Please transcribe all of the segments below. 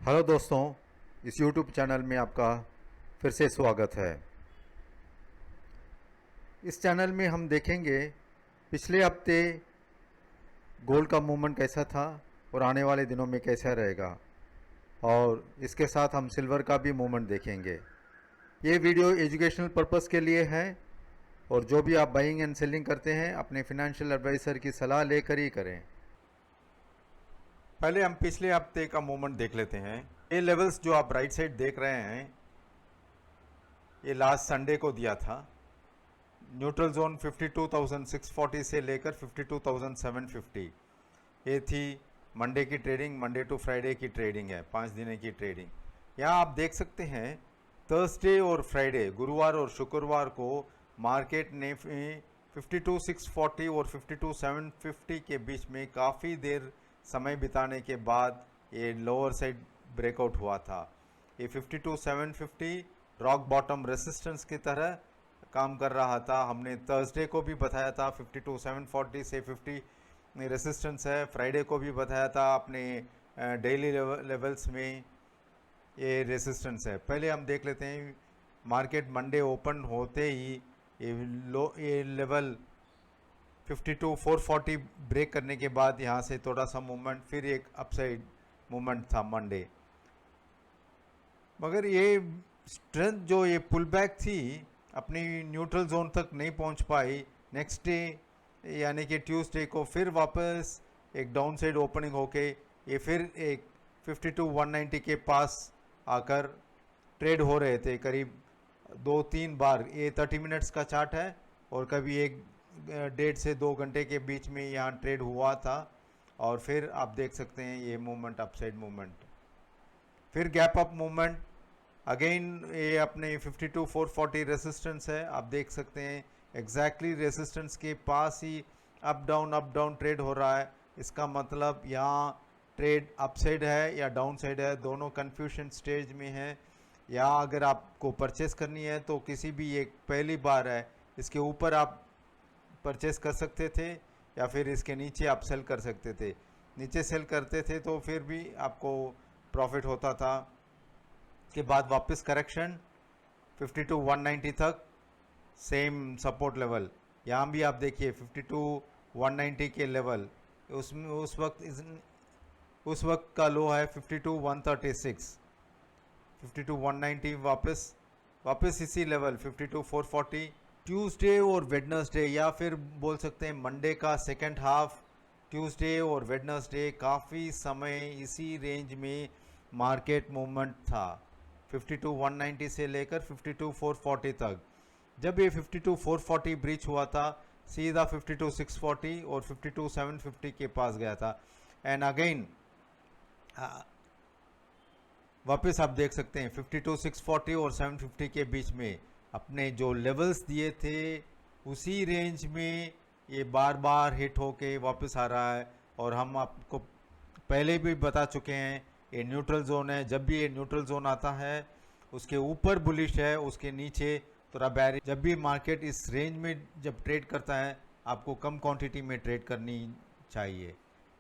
Hello दोस्तों, इस YouTube channel में आपका फिर से स्वागत है। इस चैनल में हम देखेंगे पिछले हफ्ते गोल्ड का मूवमेंट कैसा था और आने वाले दिनों में कैसा रहेगा, और इसके साथ हम सिल्वर का भी मूवमेंट देखेंगे। ये वीडियो एजुकेशनल पर्पस के लिए है और जो भी आप बाइंग एंड सेलिंग करते हैं अपने फिनेंशियल एडवाइज़र की सलाह लेकर ही करें। पहले हम पिछले हफ्ते का मूवमेंट देख लेते हैं। ये लेवल्स जो आप राइट साइड देख रहे हैं, ये लास्ट संडे को दिया था। न्यूट्रल जोन 52,640 से लेकर 52,750, ये थी मंडे की ट्रेडिंग। मंडे टू फ्राइडे की ट्रेडिंग है, 5 दिन की ट्रेडिंग। यहाँ आप देख सकते हैं थर्सडे और फ्राइडे, गुरुवार और शुक्रवार को मार्केट ने 52,640 और 52,750 के बीच में काफ़ी देर समय बिताने के बाद ये लोअर साइड ब्रेकआउट हुआ था। ये 52,750 रॉक बॉटम रेसिस्टेंस की तरह काम कर रहा था। हमने थर्सडे को भी बताया था 52,740 से 50 रेसिस्टेंस है। फ्राइडे को भी बताया था अपने डेली लेवल्स में ये रेसिस्टेंस है। पहले हम देख लेते हैं, मार्केट मंडे ओपन होते ही ये लेवल 52,440 ब्रेक करने के बाद यहाँ से थोड़ा सा मूवमेंट, फिर एक अपसाइड मूवमेंट था मंडे। मगर ये स्ट्रेंथ जो ये पुल बैक थी अपनी न्यूट्रल जोन तक नहीं पहुंच पाई। नेक्स्ट डे यानी कि ट्यूसडे को फिर वापस एक डाउन साइड ओपनिंग होके ये फिर एक 52,190 के पास आकर ट्रेड हो रहे थे करीब 2-3 बार। ये 30 मिनट्स का चार्ट है और कभी 1.5 से 2 घंटे के बीच में यहाँ ट्रेड हुआ था। और फिर आप देख सकते हैं ये मूवमेंट, अपसाइड मूवमेंट, फिर गैप अप मूवमेंट अगेन। ये अपने 52,440 रेसिस्टेंस है, आप देख सकते हैं एग्जैक्टली रेसिस्टेंस के पास ही अप डाउन ट्रेड हो रहा है। इसका मतलब यहाँ ट्रेड अपसाइड है या डाउन साइड है, दोनों कन्फ्यूजन स्टेज में है। या अगर आपको परचेस करनी है तो किसी भी एक पहली बार है, इसके ऊपर आप परचेस कर सकते थे या फिर इसके नीचे आप सेल कर सकते थे। नीचे सेल करते थे तो फिर भी आपको प्रॉफिट होता था। के बाद वापस करेक्शन 52,190 तक, सेम सपोर्ट लेवल। यहाँ भी आप देखिए 52,190 के लेवल, उसमें उस वक्त का लो है 52,136। 52,190 वापस इसी लेवल 52,440। ट्यूसडे और वेडनेसडे या फिर बोल सकते हैं मंडे का सेकेंड हाफ, ट्यूसडे और वेडनेसडे काफ़ी समय इसी रेंज में मार्केट मूवमेंट था, 52,190 से लेकर 52,440 तक। जब ये 52,440 ब्रीच हुआ था, सीधा 52,640 और 52,750 के पास गया था। एंड अगेन वापस आप देख सकते हैं 52,640 और 750 के बीच में अपने जो लेवल्स दिए थे उसी रेंज में ये बार बार हिट होके वापस आ रहा है। और हम आपको पहले भी बता चुके हैं ये न्यूट्रल जोन है। जब भी ये न्यूट्रल जोन आता है उसके ऊपर बुलिश है, उसके नीचे थोड़ा बैरी। जब भी मार्केट इस रेंज में जब ट्रेड करता है आपको कम क्वांटिटी में ट्रेड करनी चाहिए।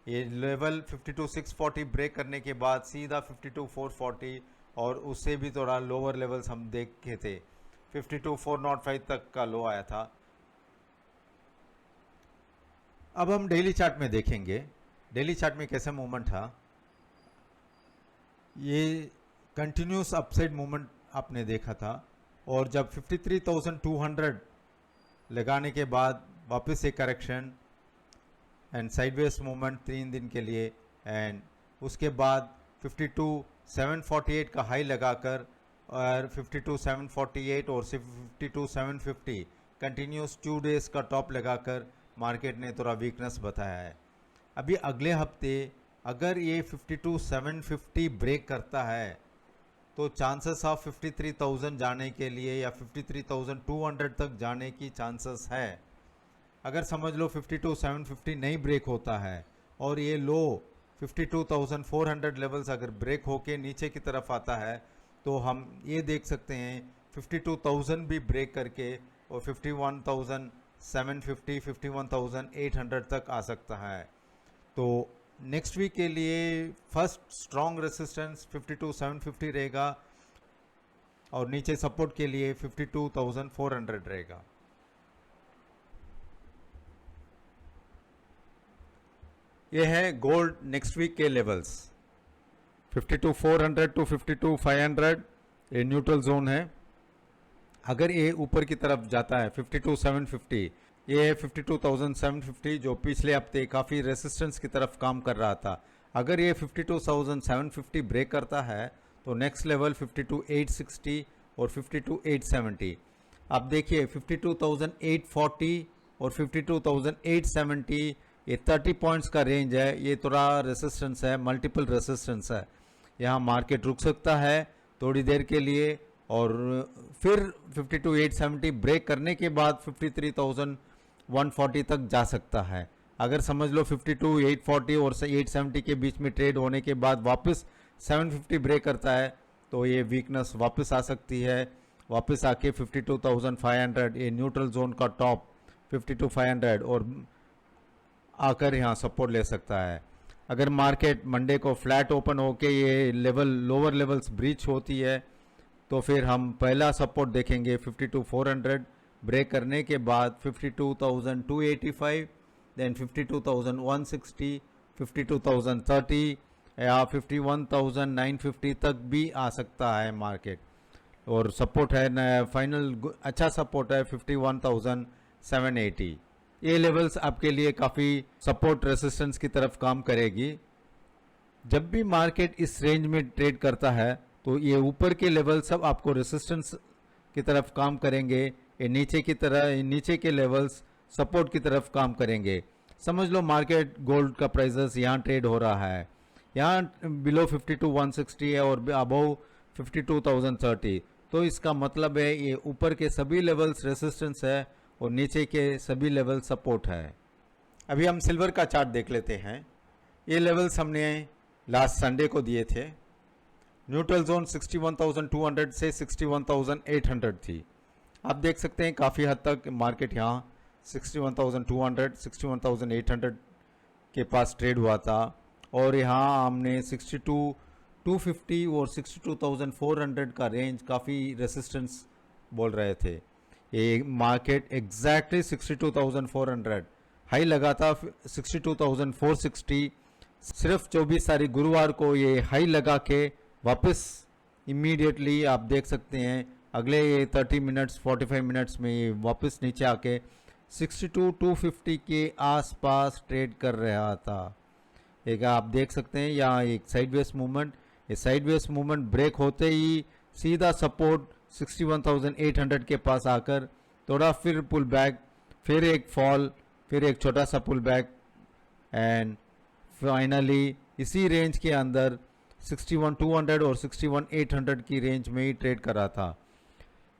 ये लेवल 52,640 ब्रेक करने के बाद सीधा 52,440 और उससे भी थोड़ा लोअर लेवल्स हम देखे थे, 52,405 तक का लो आया था। अब हम डेली चार्ट में देखेंगे डेली चार्ट में कैसे मूवमेंट था। ये कंटिन्यूस अपसाइड मूवमेंट आपने देखा था और जब 53,200 लगाने के बाद वापस एक करेक्शन एंड साइडवेज मूवमेंट 3 दिन के लिए। एंड उसके बाद 52,748 का हाई लगाकर और 52,748 और 52,750 कंटिन्यूस 2 डेज का टॉप लगाकर मार्केट ने थोड़ा वीकनेस बताया है। अभी अगले हफ्ते अगर ये 52,750 ब्रेक करता है तो चांसेस ऑफ 53,000 जाने के लिए या 53,200 तक जाने की चांसेस है। अगर समझ लो 52,750 नहीं ब्रेक होता है और ये लो 52,400 लेवल्स अगर ब्रेक होके नीचे की तरफ आता है तो हम ये देख सकते हैं 52,000 भी ब्रेक करके और 51,750 51,800 तक आ सकता है। तो नेक्स्ट वीक के लिए फर्स्ट स्ट्रॉन्ग रेसिस्टेंस 52,750 रहेगा और नीचे सपोर्ट के लिए 52,400 रहेगा। ये है गोल्ड नेक्स्ट वीक के लेवल्स। 52,400 टू 52,500 ये न्यूट्रल जोन है। अगर ये ऊपर की तरफ जाता है 52,750, ये है 52,750 जो पिछले हफ्ते काफ़ी रेसिस्टेंस की तरफ काम कर रहा था। अगर ये 52,750 ब्रेक करता है तो नेक्स्ट लेवल 52,860 और 52,870। अब देखिए 52,840 और 52,870 ये 30 पॉइंट्स का रेंज है। ये थोड़ा रेसिस्टेंस है, मल्टीपल रेसिस्टेंस है। यहाँ मार्केट रुक सकता है थोड़ी देर के लिए और फिर 52,870 ब्रेक करने के बाद 53,140 तक जा सकता है। अगर समझ लो 52,840 और 870 के बीच में ट्रेड होने के बाद वापस 750 ब्रेक करता है तो ये वीकनेस वापस आ सकती है। वापस आके 52,500 ये न्यूट्रल जोन का टॉप 52,500 और आकर यहाँ सपोर्ट ले सकता है। अगर मार्केट मंडे को फ्लैट ओपन होके ये लेवल लोअर लेवल्स ब्रीच होती है तो फिर हम पहला सपोर्ट देखेंगे 52,400 ब्रेक करने के बाद 52,285, देन 52,160, 52,030 या 51,950 तक भी आ सकता है मार्केट। और सपोर्ट है फाइनल अच्छा सपोर्ट है 51,780। ये लेवल्स आपके लिए काफ़ी सपोर्ट रेसिस्टेंस की तरफ काम करेगी। जब भी मार्केट इस रेंज में ट्रेड करता है तो ये ऊपर के लेवल सब आपको रेसिस्टेंस की तरफ काम करेंगे, ये नीचे के लेवल्स सपोर्ट की तरफ काम करेंगे। समझ लो मार्केट गोल्ड का प्राइसेस यहाँ ट्रेड हो रहा है, यहाँ बिलो 52,160 है और अबव 52,030, तो इसका मतलब है ये ऊपर के सभी लेवल्स रेसिस्टेंस है और नीचे के सभी लेवल सपोर्ट है। अभी हम सिल्वर का चार्ट देख लेते हैं। ये लेवल्स हमने लास्ट संडे को दिए थे। न्यूट्रल जोन 61,200 से 61,800 थी। आप देख सकते हैं काफ़ी हद तक मार्केट यहाँ 61,200 61,800 के पास ट्रेड हुआ था और यहाँ हमने 62,250 और 62,400 का रेंज काफ़ी रेसिस्टेंस बोल रहे थे। ये मार्केट एग्जैक्टली 62,400 हाई लगा था 62,460। सिर्फ 24 तारीख गुरुवार को ये हाई लगा के वापस इमीडिएटली आप देख सकते हैं अगले ये 30 मिनट्स 45 मिनट्स में ये वापस नीचे आके 62,250 के आसपास ट्रेड कर रहा था। एक आप देख सकते हैं यहाँ एक साइडवेज मूवमेंट, ये साइडवेज मूवमेंट ब्रेक होते ही सीधा सपोर्ट 61,800 के पास आकर थोड़ा फिर पुल बैक, फिर एक फॉल, फिर एक छोटा सा पुल बैक एंड फाइनली इसी रेंज के अंदर 61,200 और 61,800 की रेंज में ही ट्रेड कर रहा था।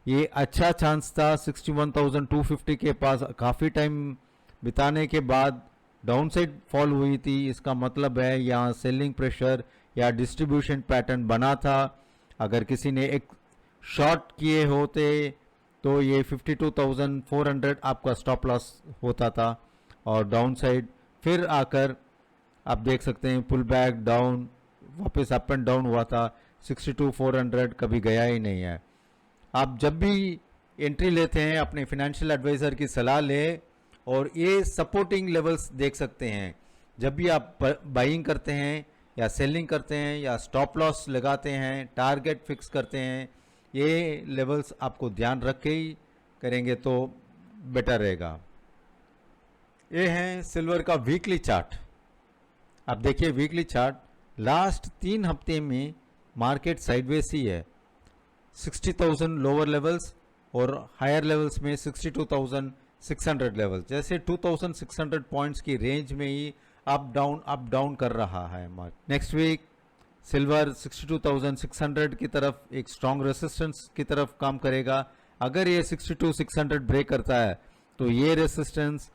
ये अच्छा चांस था 61,250 के पास काफ़ी टाइम बिताने के बाद डाउन साइड फॉल हुई थी। इसका मतलब है यहाँ सेलिंग प्रेशर या डिस्ट्रीब्यूशन पैटर्न बना था। अगर किसी ने एक शॉर्ट किए होते तो ये 52,400 आपका स्टॉप लॉस होता था और डाउन साइड फिर आकर आप देख सकते हैं पुल बैक डाउन वापस अप एंड डाउन हुआ था। 62,400 कभी गया ही नहीं है। आप जब भी एंट्री लेते हैं अपने फिनेंशियल एडवाइज़र की सलाह लें और ये सपोर्टिंग लेवल्स देख सकते हैं। जब भी आप बाइंग करते हैं या सेलिंग करते हैं या स्टॉप लॉस लगाते हैं, टारगेट फिक्स करते हैं, ये लेवल्स आपको ध्यान रख के ही करेंगे तो बेटर रहेगा। ये है सिल्वर का वीकली चार्ट। आप देखिए वीकली चार्ट, लास्ट 3 हफ्ते में मार्केट साइडवेज ही है। 60,000 लोअर लेवल्स और हायर लेवल्स में 62,600 लेवल्स, जैसे 2,600 पॉइंट्स की रेंज में ही अप डाउन कर रहा है मार्केट। नेक्स्ट वीक सिल्वर 62,600 की तरफ एक स्ट्रॉन्ग रेसिस्टेंस की तरफ काम करेगा। अगर ये 62,600 ब्रेक करता है तो ये रेसिस्टेंस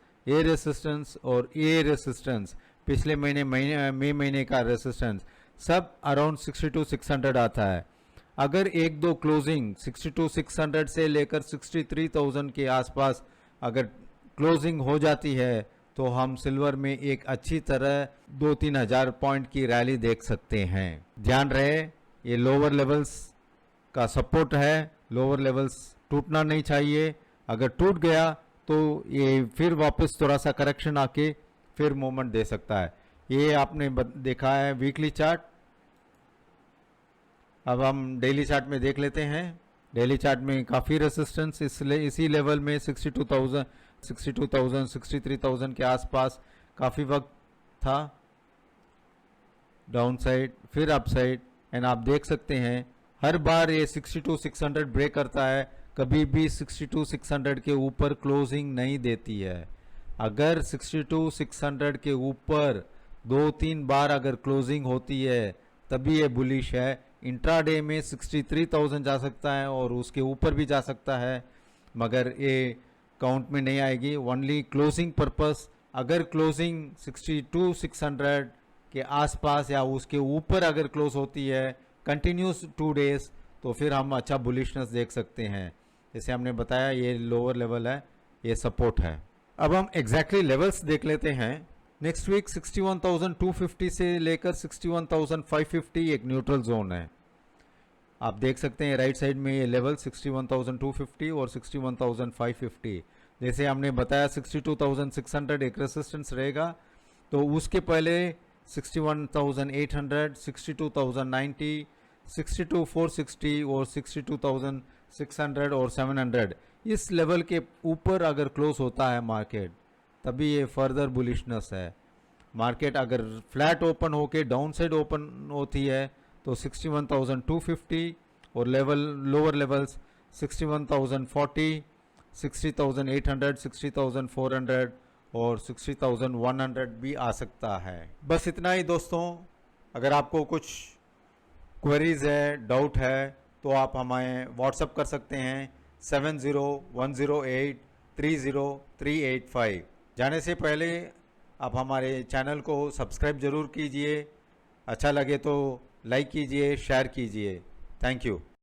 और ये रेसिस्टेंस पिछले मई महीने का रेसिस्टेंस सब अराउंड 62,600 आता है। अगर एक दो क्लोजिंग 62,600 से लेकर 63,000 के आसपास अगर क्लोजिंग हो जाती है तो हम सिल्वर में एक अच्छी तरह 2-3 हज़ार पॉइंट की रैली देख सकते हैं। ध्यान रहे ये लोअर लेवल्स का सपोर्ट है, लोअर लेवल्स टूटना नहीं चाहिए। अगर टूट गया तो ये फिर वापस थोड़ा सा करेक्शन आके फिर मूवमेंट दे सकता है। ये आपने देखा है वीकली चार्ट। अब हम डेली चार्ट में देख लेते हैं। डेली चार्ट में काफ़ी रेसिस्टेंस इसी लेवल में 62,000, 63,000 के आसपास काफ़ी वक्त था, डाउन साइड फिर अप साइड। एंड आप देख सकते हैं हर बार ये 62,600 ब्रेक करता है, कभी भी 62,600 के ऊपर क्लोजिंग नहीं देती है। अगर 62,600 के ऊपर 2-3 बार अगर क्लोजिंग होती है तभी ये बुलिश है। इंट्राडे में 63,000 जा सकता है और उसके ऊपर भी जा सकता है, मगर ये काउंट में नहीं आएगी। Only closing purpose. अगर क्लोजिंग 62,600 के आसपास या उसके ऊपर अगर क्लोज होती है कंटिन्यूस 2 डेज, तो फिर हम अच्छा बुलिशनेस देख सकते हैं। जैसे हमने बताया ये लोअर लेवल है, ये सपोर्ट है। अब हम एग्जैक्टली लेवल्स देख लेते हैं। नेक्स्ट वीक 61,250 से लेकर 61,550 एक न्यूट्रल जोन है। आप देख सकते हैं राइट साइड में ये लेवल 61,250 और 61,550। जैसे हमने बताया 62,600 एक रेसिस्टेंस रहेगा, तो उसके पहले 61,800, 62,090, 62,460 और 62,600 और 700 इस लेवल के ऊपर अगर क्लोज होता है मार्केट, तभी ये फर्दर बुलिशनेस है। मार्केट अगर फ्लैट ओपन होके डाउन साइड ओपन होती है तो 61,250 और लोअर लेवल्स 61,040, 60,800, 60,400 और 60,100 भी आ सकता है। बस इतना ही दोस्तों। अगर आपको कुछ क्वेरीज है, डाउट है, तो आप हमें व्हाट्सअप कर सकते हैं 7010830385। जाने से पहले आप हमारे चैनल को सब्सक्राइब ज़रूर कीजिए। अच्छा लगे तो लाइक कीजिए, शेयर कीजिए। Thank you.